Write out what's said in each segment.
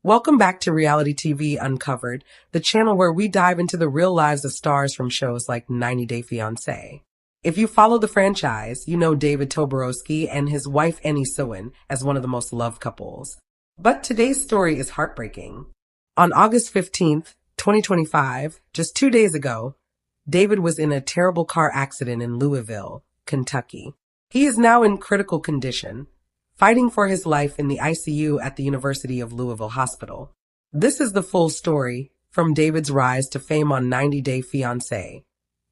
Welcome back to Reality TV Uncovered, the channel where we dive into the real lives of stars from shows like 90 Day Fiancé. If you follow the franchise, you know David Toborowski and his wife Annie Sowen as one of the most loved couples. But today's story is heartbreaking. On August 15th, 2025, just 2 days ago, David was in a terrible car accident in Louisville, Kentucky. He is now in critical condition, fighting for his life in the ICU at the University of Louisville Hospital. This is the full story, from David's rise to fame on 90 Day Fiancé,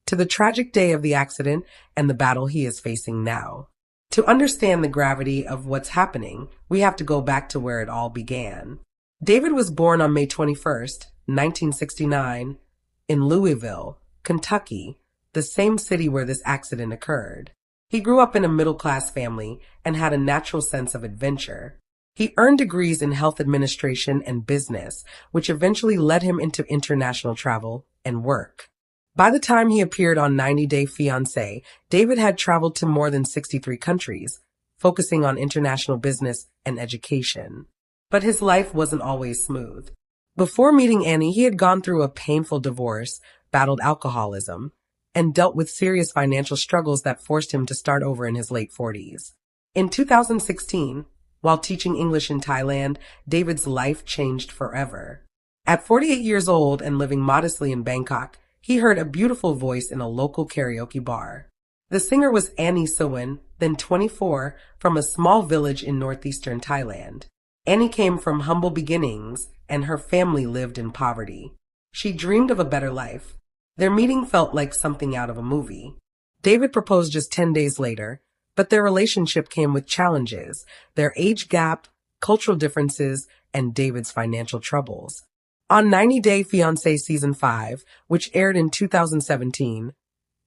to the tragic day of the accident and the battle he is facing now. To understand the gravity of what's happening, we have to go back to where it all began. David was born on May 21st, 1969, in Louisville, Kentucky, the same city where this accident occurred. He grew up in a middle-class family and had a natural sense of adventure. He earned degrees in health administration and business, which eventually led him into international travel and work. By the time he appeared on 90 Day Fiancé, David had traveled to more than 63 countries, focusing on international business and education. But his life wasn't always smooth. Before meeting Annie, he had gone through a painful divorce, battled alcoholism, and dealt with serious financial struggles that forced him to start over in his late 40s. In 2016, while teaching English in Thailand, David's life changed forever. At 48 years old and living modestly in Bangkok, he heard a beautiful voice in a local karaoke bar. The singer was Annie Sowen, then 24, from a small village in northeastern Thailand. Annie came from humble beginnings, and her family lived in poverty. She dreamed of a better life. Their meeting felt like something out of a movie. David proposed just 10 days later, but their relationship came with challenges, their age gap, cultural differences, and David's financial troubles. On 90 Day Fiancé Season 5, which aired in 2017,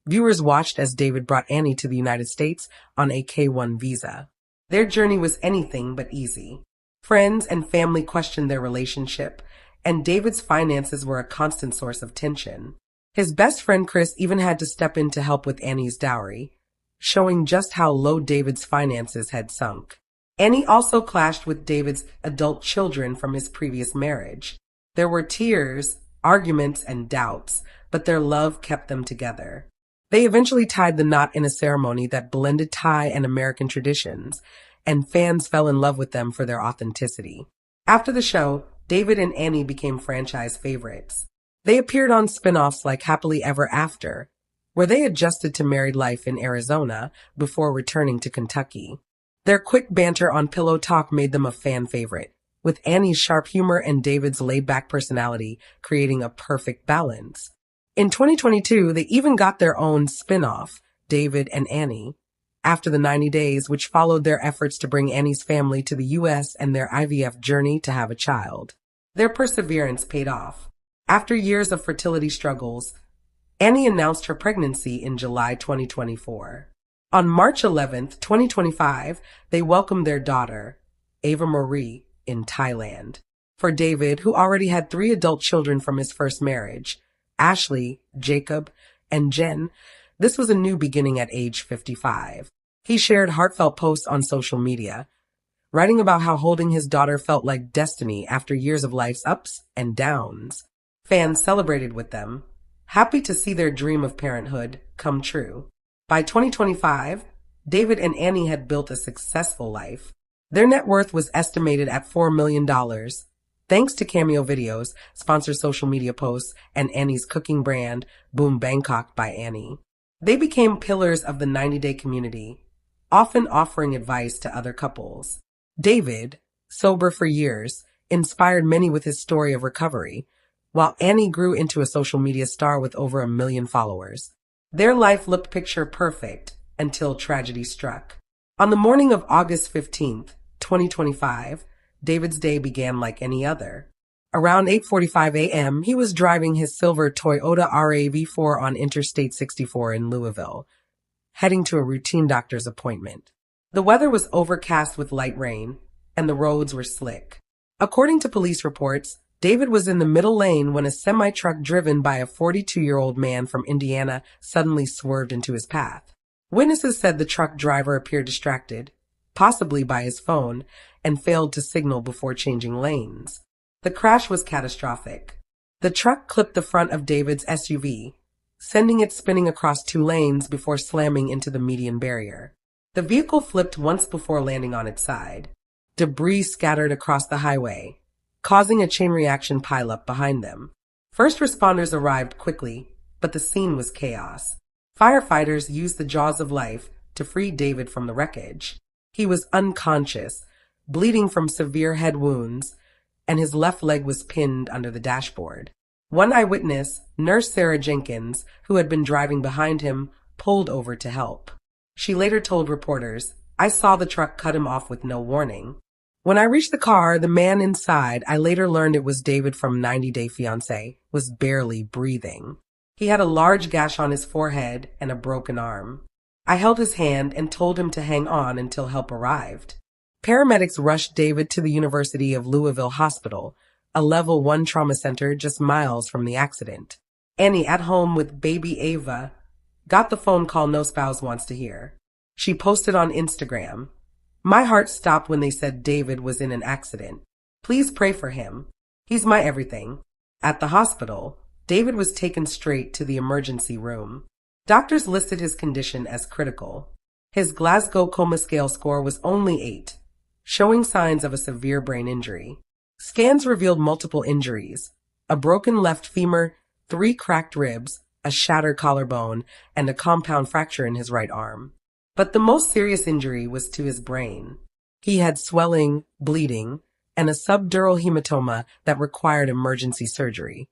viewers watched as David brought Annie to the United States on a K-1 visa. Their journey was anything but easy. Friends and family questioned their relationship, and David's finances were a constant source of tension. His best friend Chris even had to step in to help with Annie's dowry, showing just how low David's finances had sunk. Annie also clashed with David's adult children from his previous marriage. There were tears, arguments, and doubts, but their love kept them together. They eventually tied the knot in a ceremony that blended Thai and American traditions, and fans fell in love with them for their authenticity. After the show, David and Annie became franchise favorites. They appeared on spin-offs like Happily Ever After, where they adjusted to married life in Arizona before returning to Kentucky. Their quick banter on Pillow Talk made them a fan favorite, with Annie's sharp humor and David's laid-back personality creating a perfect balance. In 2022, they even got their own spin-off, David and Annie, after the 90 days, which followed their efforts to bring Annie's family to the U.S. and their IVF journey to have a child. Their perseverance paid off. After years of fertility struggles, Annie announced her pregnancy in July 2024. On March 11th, 2025, they welcomed their daughter, Ava Marie, in Thailand. For David, who already had 3 adult children from his first marriage, Ashley, Jacob, and Jen, this was a new beginning at age 55. He shared heartfelt posts on social media, writing about how holding his daughter felt like destiny after years of life's ups and downs. Fans celebrated with them, happy to see their dream of parenthood come true. By 2025, David and Annie had built a successful life. Their net worth was estimated at $4 million, thanks to cameo videos, sponsored social media posts, and Annie's cooking brand, Boom Bangkok by Annie. They became pillars of the 90 Day community, often offering advice to other couples. David, sober for years, inspired many with his story of recovery, while Annie grew into a social media star with over 1 million followers. Their life looked picture perfect until tragedy struck. On the morning of August 15th, 2025, David's day began like any other. Around 8:45 a.m., he was driving his silver Toyota RAV4 on Interstate 64 in Louisville, heading to a routine doctor's appointment. The weather was overcast with light rain, and the roads were slick. According to police reports, David was in the middle lane when a semi-truck driven by a 42-year-old man from Indiana suddenly swerved into his path. Witnesses said the truck driver appeared distracted, possibly by his phone, and failed to signal before changing lanes. The crash was catastrophic. The truck clipped the front of David's SUV, sending it spinning across two lanes before slamming into the median barrier. The vehicle flipped once before landing on its side. Debris scattered across the highway, causing a chain reaction pileup behind them. First responders arrived quickly, but the scene was chaos. Firefighters used the jaws of life to free David from the wreckage. He was unconscious, bleeding from severe head wounds, and his left leg was pinned under the dashboard. One eyewitness, Nurse Sarah Jenkins, who had been driving behind him, pulled over to help. She later told reporters, "I saw the truck cut him off with no warning. When I reached the car, the man inside, I later learned it was David from 90 Day Fiancé, was barely breathing. He had a large gash on his forehead and a broken arm. I held his hand and told him to hang on until help arrived." Paramedics rushed David to the University of Louisville Hospital, a level 1 trauma center just miles from the accident. Annie, at home with baby Ava, got the phone call no spouse wants to hear. She posted on Instagram, "My heart stopped when they said David was in an accident. Please pray for him. He's my everything." At the hospital, David was taken straight to the emergency room. Doctors listed his condition as critical. His Glasgow Coma Scale score was only 8, showing signs of a severe brain injury. Scans revealed multiple injuries: a broken left femur, 3 cracked ribs, a shattered collarbone, and a compound fracture in his right arm. But the most serious injury was to his brain. He had swelling, bleeding, and a subdural hematoma that required emergency surgery.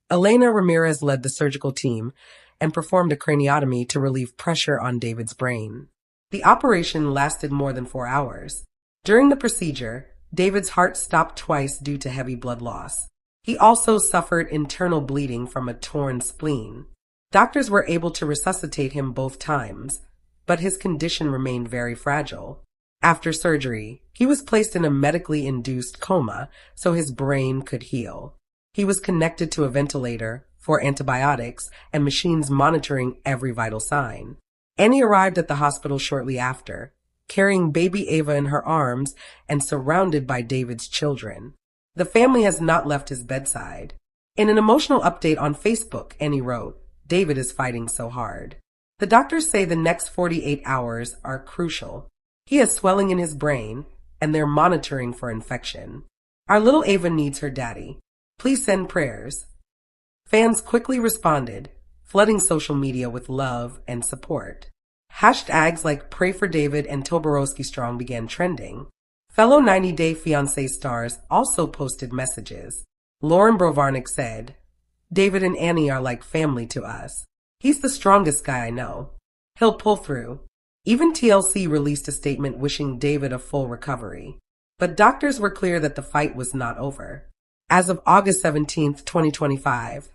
Elena Ramirez led the surgical team and performed a craniotomy to relieve pressure on David's brain. The operation lasted more than 4 hours. During the procedure, David's heart stopped twice due to heavy blood loss. He also suffered internal bleeding from a torn spleen. Doctors were able to resuscitate him both times, but his condition remained very fragile. After surgery, he was placed in a medically induced coma so his brain could heal. He was connected to a ventilator for antibiotics and machines monitoring every vital sign. Annie arrived at the hospital shortly after, carrying baby Ava in her arms and surrounded by David's children. The family has not left his bedside. In an emotional update on Facebook, Annie wrote, "David is fighting so hard. The doctors say the next 48 hours are crucial. He has swelling in his brain, and they're monitoring for infection. Our little Ava needs her daddy. Please send prayers." Fans quickly responded, flooding social media with love and support. Hashtags like Pray for David and Toborowski Strong began trending. Fellow 90 Day Fiancé stars also posted messages. Lauren Brovarnik said, "David and Annie are like family to us. He's the strongest guy I know. He'll pull through." Even TLC released a statement wishing David a full recovery. But doctors were clear that the fight was not over. As of August 17, 2025,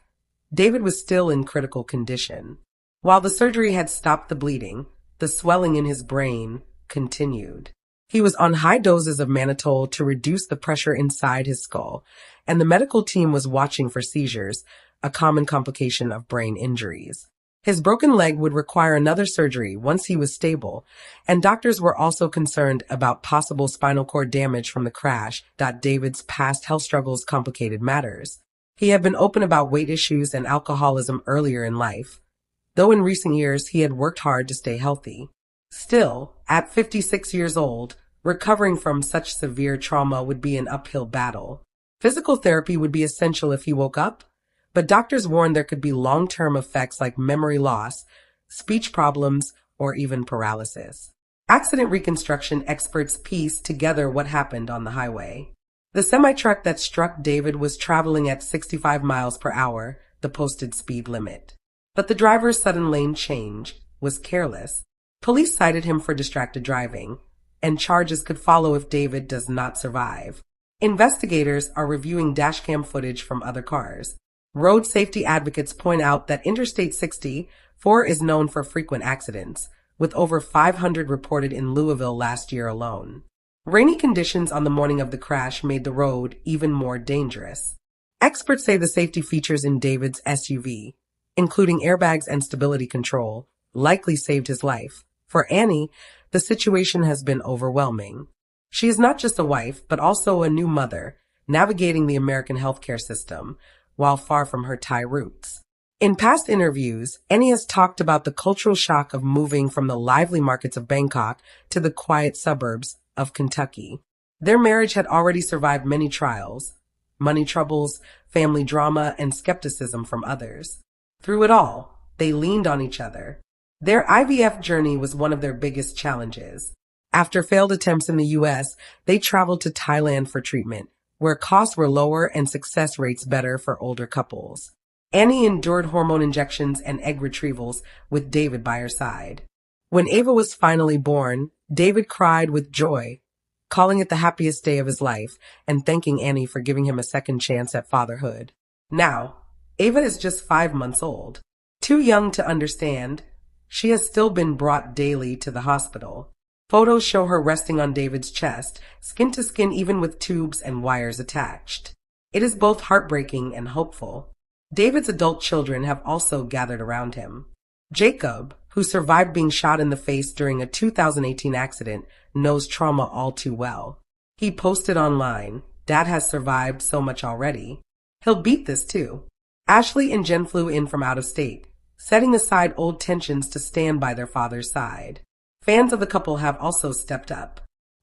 David was still in critical condition. While the surgery had stopped the bleeding, the swelling in his brain continued. He was on high doses of mannitol to reduce the pressure inside his skull, and the medical team was watching for seizures, a common complication of brain injuries. His broken leg would require another surgery once he was stable, and doctors were also concerned about possible spinal cord damage from the crash. David's past health struggles complicated matters. He had been open about weight issues and alcoholism earlier in life, though in recent years he had worked hard to stay healthy. Still, at 56 years old, recovering from such severe trauma would be an uphill battle. Physical therapy would be essential if he woke up, but doctors warned there could be long-term effects like memory loss, speech problems, or even paralysis. Accident reconstruction experts pieced together what happened on the highway. The semi-truck that struck David was traveling at 65 miles per hour, the posted speed limit. But the driver's sudden lane change was careless. Police cited him for distracted driving, and charges could follow if David does not survive. Investigators are reviewing dashcam footage from other cars. Road safety advocates point out that Interstate 64 is known for frequent accidents, with over 500 reported in Louisville last year alone. Rainy conditions on the morning of the crash made the road even more dangerous. Experts say the safety features in David's SUV, including airbags and stability control, likely saved his life. For Annie, the situation has been overwhelming. She is not just a wife, but also a new mother, navigating the American healthcare system while far from her Thai roots. In past interviews, Annie has talked about the cultural shock of moving from the lively markets of Bangkok to the quiet suburbs of Kentucky. Their marriage had already survived many trials, money troubles, family drama, and skepticism from others. Through it all, they leaned on each other. Their IVF journey was one of their biggest challenges. After failed attempts in the U.S., they traveled to Thailand for treatment, where costs were lower and success rates better for older couples. Annie endured hormone injections and egg retrievals with David by her side. When Ava was finally born, David cried with joy, calling it the happiest day of his life and thanking Annie for giving him a second chance at fatherhood. Now, Ava is just 5 months old. Too young to understand, she has still been brought daily to the hospital. Photos show her resting on David's chest, skin to skin even with tubes and wires attached. It is both heartbreaking and hopeful. David's adult children have also gathered around him. Jacob, who survived being shot in the face during a 2018 accident, knows trauma all too well. He posted online, "Dad has survived so much already. He'll beat this too." Ashley and Jen flew in from out of state, setting aside old tensions to stand by their father's side. Fans of the couple have also stepped up.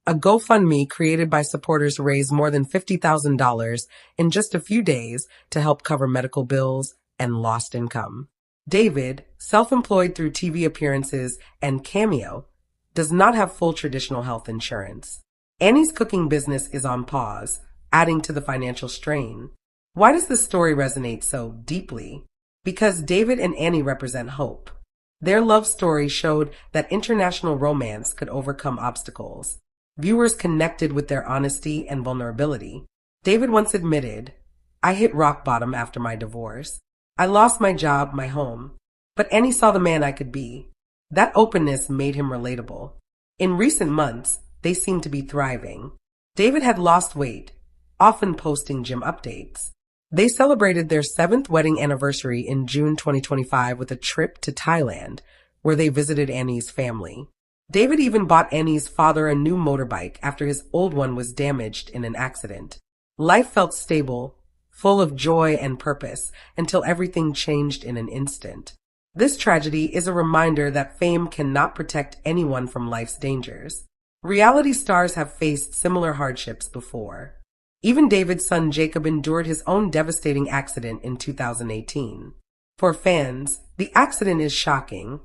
A GoFundMe created by supporters raised more than $50,000 in just a few days to help cover medical bills and lost income. David, self-employed through TV appearances and Cameo, does not have full traditional health insurance. Annie's cooking business is on pause, adding to the financial strain. Why does this story resonate so deeply? Because David and Annie represent hope. Their love story showed that international romance could overcome obstacles. Viewers connected with their honesty and vulnerability. David once admitted, "I hit rock bottom after my divorce. I lost my job, my home. But Annie saw the man I could be." That openness made him relatable. In recent months, they seemed to be thriving. David had lost weight, often posting gym updates. They celebrated their 7th wedding anniversary in June 2025 with a trip to Thailand, where they visited Annie's family. David even bought Annie's father a new motorbike after his old one was damaged in an accident. Life felt stable, full of joy and purpose, until everything changed in an instant. This tragedy is a reminder that fame cannot protect anyone from life's dangers. Reality stars have faced similar hardships before. Even David's son Jacob endured his own devastating accident in 2018. For fans, the accident is shocking,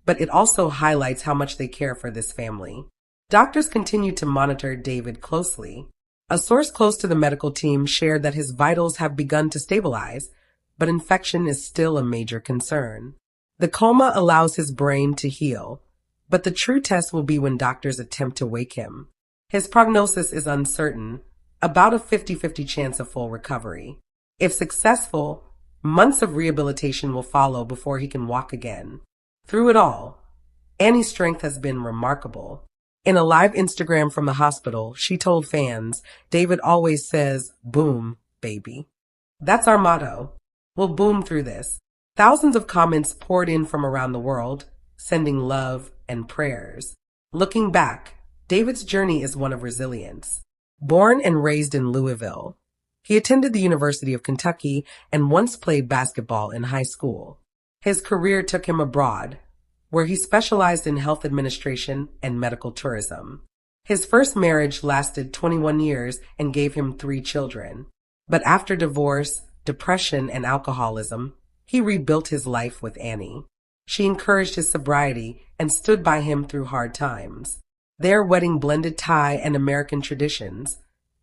but it also highlights how much they care for this family. Doctors continue to monitor David closely. A source close to the medical team shared that his vitals have begun to stabilize, but infection is still a major concern. The coma allows his brain to heal, but the true test will be when doctors attempt to wake him. His prognosis is uncertain, about a 50-50 chance of full recovery. If successful, months of rehabilitation will follow before he can walk again. Through it all, Annie's strength has been remarkable. In a live Instagram from the hospital, she told fans, "David always says, 'Boom, baby.' That's our motto. We'll boom through this." Thousands of comments poured in from around the world, sending love and prayers. Looking back, David's journey is one of resilience. Born and raised in Louisville, he attended the University of Kentucky and once played basketball in high school. His career took him abroad, where he specialized in health administration and medical tourism. His first marriage lasted 21 years and gave him 3 children. But after divorce, depression, and alcoholism, he rebuilt his life with Annie. She encouraged his sobriety and stood by him through hard times. Their wedding blended Thai and American traditions,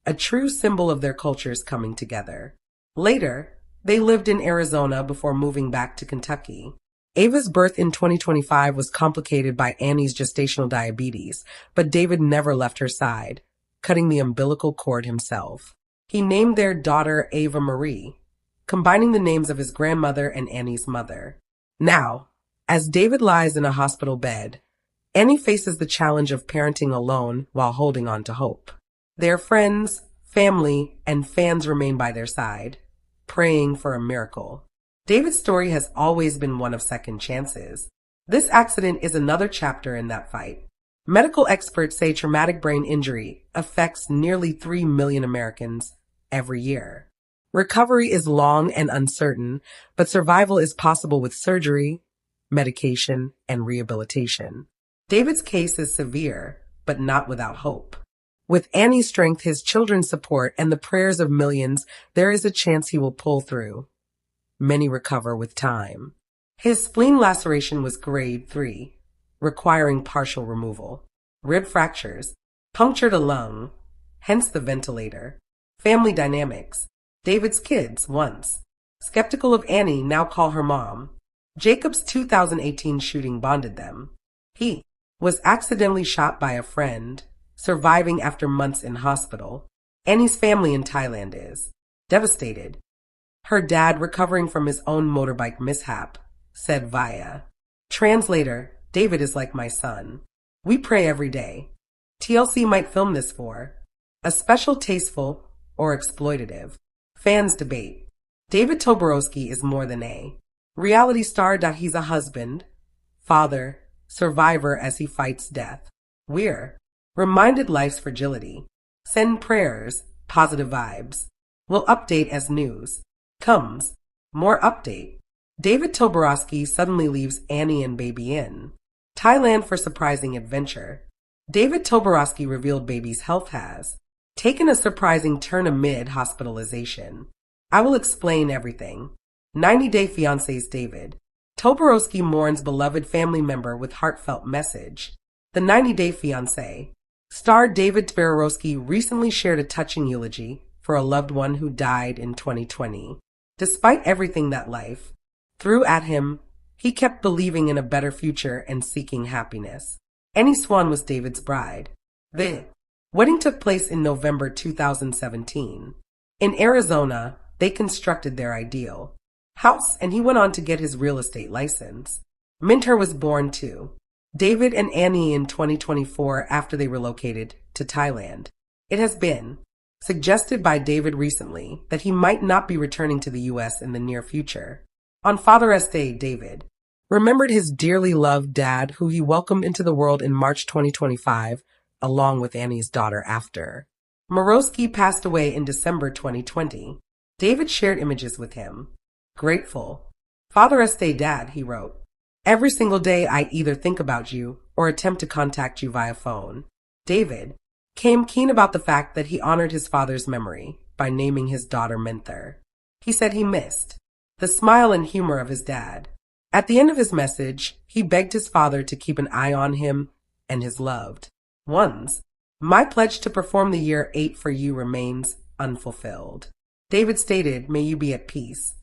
a true symbol of their cultures coming together. Later, they lived in Arizona before moving back to Kentucky. Ava's birth in 2025 was complicated by Annie's gestational diabetes, but David never left her side, cutting the umbilical cord himself. He named their daughter Ava Marie, combining the names of his grandmother and Annie's mother. Now, as David lies in a hospital bed, Annie faces the challenge of parenting alone while holding on to hope. Their friends, family, and fans remain by their side, praying for a miracle. David's story has always been one of second chances. This accident is another chapter in that fight. Medical experts say traumatic brain injury affects nearly 3 million Americans, every year. Recovery is long and uncertain, but survival is possible with surgery, medication, and rehabilitation. David's case is severe, but not without hope. With Annie's strength, his children's support, and the prayers of millions, there is a chance he will pull through. Many recover with time. His spleen laceration was grade 3, requiring partial removal. Rib fractures, punctured a lung, hence the ventilator. Family dynamics. David's kids, once skeptical of Annie, now call her mom. Jacob's 2018 shooting bonded them. He was accidentally shot by a friend, surviving after months in hospital. Annie's family in Thailand is devastated. Her dad recovering from his own motorbike mishap, said via translator, David is like my son. We pray every day. TLC might film this for a special tasteful or exploitative. Fans debate. David Toborowski is more than a reality star. He's a husband, father, survivor as he fights death. We're reminded life's fragility. Send prayers, positive vibes. We'll update as news comes. More update. David Toborowski suddenly leaves Annie and baby in Thailand for surprising adventure. David Toborowski revealed baby's health has taken a surprising turn amid hospitalization. I will explain everything. 90-Day Fiancé's David Toborowski mourns beloved family member with heartfelt message. The 90-Day Fiancé star David Toborowski recently shared a touching eulogy for a loved one who died in 2020. Despite everything that life threw at him, he kept believing in a better future and seeking happiness. Annie Swan was David's bride. The wedding took place in November 2017. In Arizona, they constructed their ideal house and he went on to get his real estate license. Minter was born to David and Annie in 2024 after they relocated to Thailand. It has been suggested by David recently that he might not be returning to the U.S. in the near future. On Father's Day, David remembered his dearly loved dad, who he welcomed into the world in March 2025, along with Annie's daughter after Morosky passed away in December 2020. David shared images with him. Grateful. Father's Day, Dad, he wrote. Every single day I either think about you or attempt to contact you via phone. David came keen about the fact that he honored his father's memory by naming his daughter Menther. He said he missed the smile and humor of his dad. At the end of his message, he begged his father to keep an eye on him and his loved ones. My pledge to perform the year 8 for you remains unfulfilled. David stated, may you be at peace.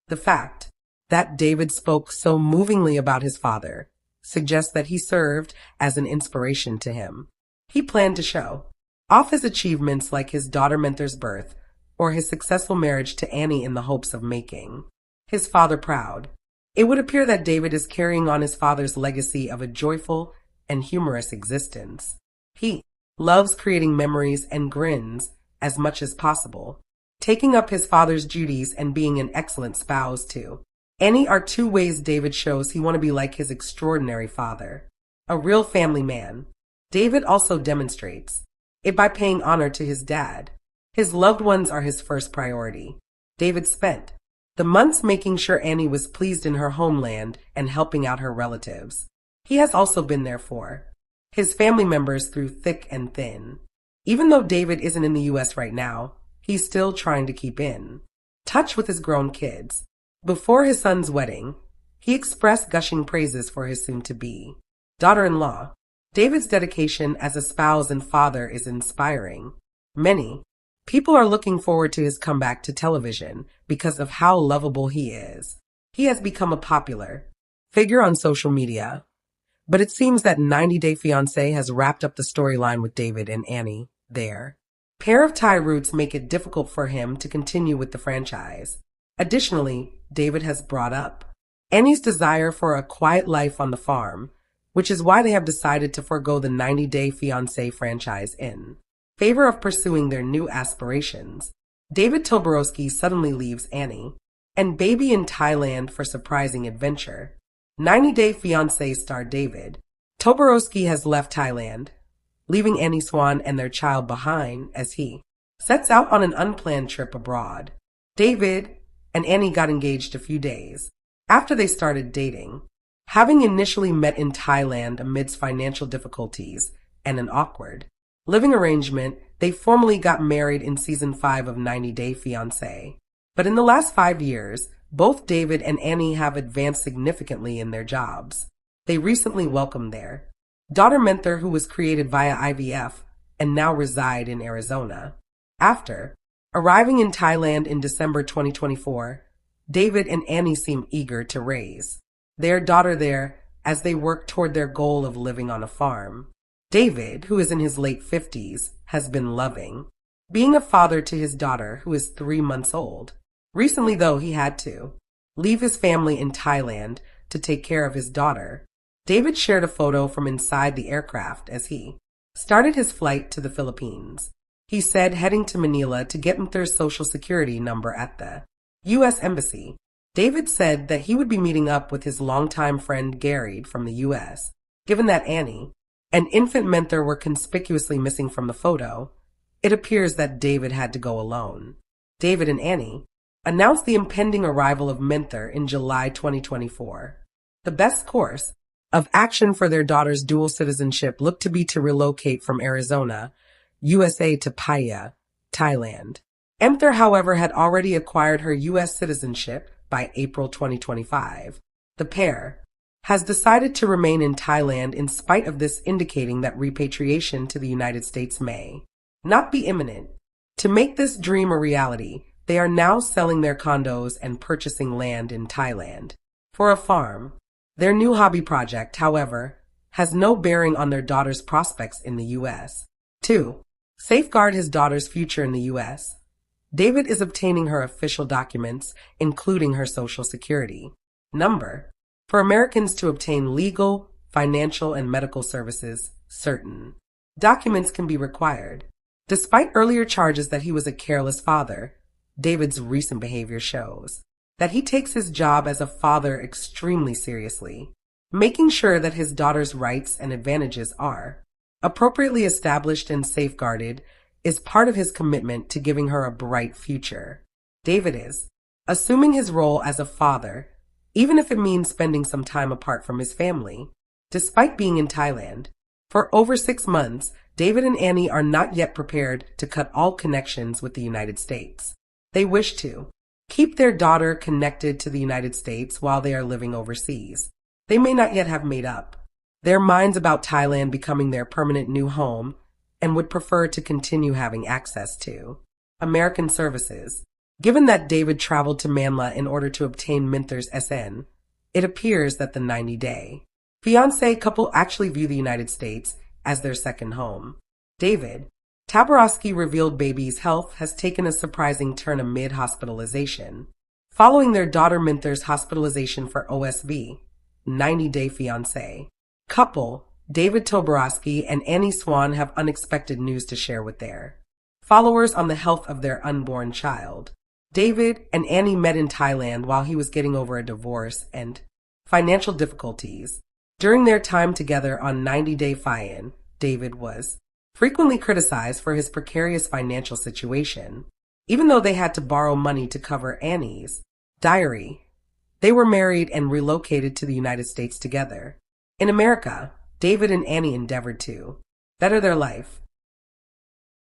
The fact that David spoke so movingly about his father suggests that he served as an inspiration to him. He planned to show off his achievements like his daughter Menther's birth or his successful marriage to Annie in the hopes of making his father proud. It would appear that David is carrying on his father's legacy of a joyful and humorous existence. He loves creating memories and grins as much as possible, taking up his father's duties and being an excellent spouse too. Annie are two ways David shows he wants to be like his extraordinary father, a real family man. David also demonstrates it by paying honor to his dad. His loved ones are his first priority. David spent the months making sure Annie was pleased in her homeland and helping out her relatives. He has also been there for his family members through thick and thin. Even though David isn't in the U.S. right now, he's still trying to keep in touch with his grown kids. Before his son's wedding, he expressed gushing praises for his soon-to-be daughter-in-law. David's dedication as a spouse and father is inspiring. Many people are looking forward to his comeback to television because of how lovable he is. He has become a popular figure on social media. But it seems that 90-Day Fiancé has wrapped up the storyline with David and Annie. Their pair of Thai roots make it difficult for him to continue with the franchise. Additionally, David has brought up Annie's desire for a quiet life on the farm, which is why they have decided to forego the 90-Day Fiancé franchise in favor of pursuing their new aspirations. David Toborowski suddenly leaves Annie and baby in Thailand for surprising adventure. 90-Day Fiancé star David Toborowski has left Thailand, leaving Annie Swan and their child behind as he sets out on an unplanned trip abroad. David and Annie got engaged a few days after they started dating. Having initially met in Thailand amidst financial difficulties and an awkward living arrangement, they formally got married in season 5 of 90 Day Fiancé. But in the last 5 years, both David and Annie have advanced significantly in their jobs. They recently welcomed their daughter Menther, who was created via IVF and now reside in Arizona. After arriving in Thailand in December 2024, David and Annie seem eager to raise their daughter there as they work toward their goal of living on a farm. David, who is in his late 50s, has been loving being a father to his daughter, who is 3 months old. Recently, though, he had to leave his family in Thailand to take care of his daughter. David shared a photo from inside the aircraft as he started his flight to the Philippines. He said heading to Manila to get Menther's social security number at the U.S. Embassy. David said that he would be meeting up with his longtime friend Gary from the U.S. Given that Annie and infant Menther were conspicuously missing from the photo, it appears that David had to go alone. David and Annie announced the impending arrival of Menther in July 2024. The best course of action for their daughter's dual citizenship looked to be to relocate from Arizona, USA to Pattaya, Thailand. Menther, however, had already acquired her U.S. citizenship by April 2025. The pair has decided to remain in Thailand in spite of this, indicating that repatriation to the United States may not be imminent. To make this dream a reality, they are now selling their condos and purchasing land in Thailand for a farm. Their new hobby project, however, has no bearing on their daughter's prospects in the U.S. To safeguard his daughter's future in the U.S., David is obtaining her official documents, including her social security number. For Americans to obtain legal, financial, and medical services, certain documents can be required. Despite earlier charges that he was a careless father, David's recent behavior shows that he takes his job as a father extremely seriously. Making sure that his daughter's rights and advantages are appropriately established and safeguarded is part of his commitment to giving her a bright future. David is assuming his role as a father, even if it means spending some time apart from his family. Despite being in Thailand for over 6 months, David and Annie are not yet prepared to cut all connections with the United States. They wish to keep their daughter connected to the United States while they are living overseas. They may not yet have made up their minds about Thailand becoming their permanent new home and would prefer to continue having access to American services. Given that David traveled to Manila in order to obtain Menther's SN, it appears that the 90-day fiancé couple actually view the United States as their second home. David Taborowski revealed baby's health has taken a surprising turn amid hospitalization. Following their daughter Menther's hospitalization for OSV, 90 Day Fiancé couple David Toborowski and Annie Swan have unexpected news to share with their followers on the health of their unborn child. David and Annie met in Thailand while he was getting over a divorce and financial difficulties. During their time together on 90 Day Fiancé, David was frequently criticized for his precarious financial situation. Even though they had to borrow money to cover Annie's diary, they were married and relocated to the United States together. In America, David and Annie endeavored to better their life.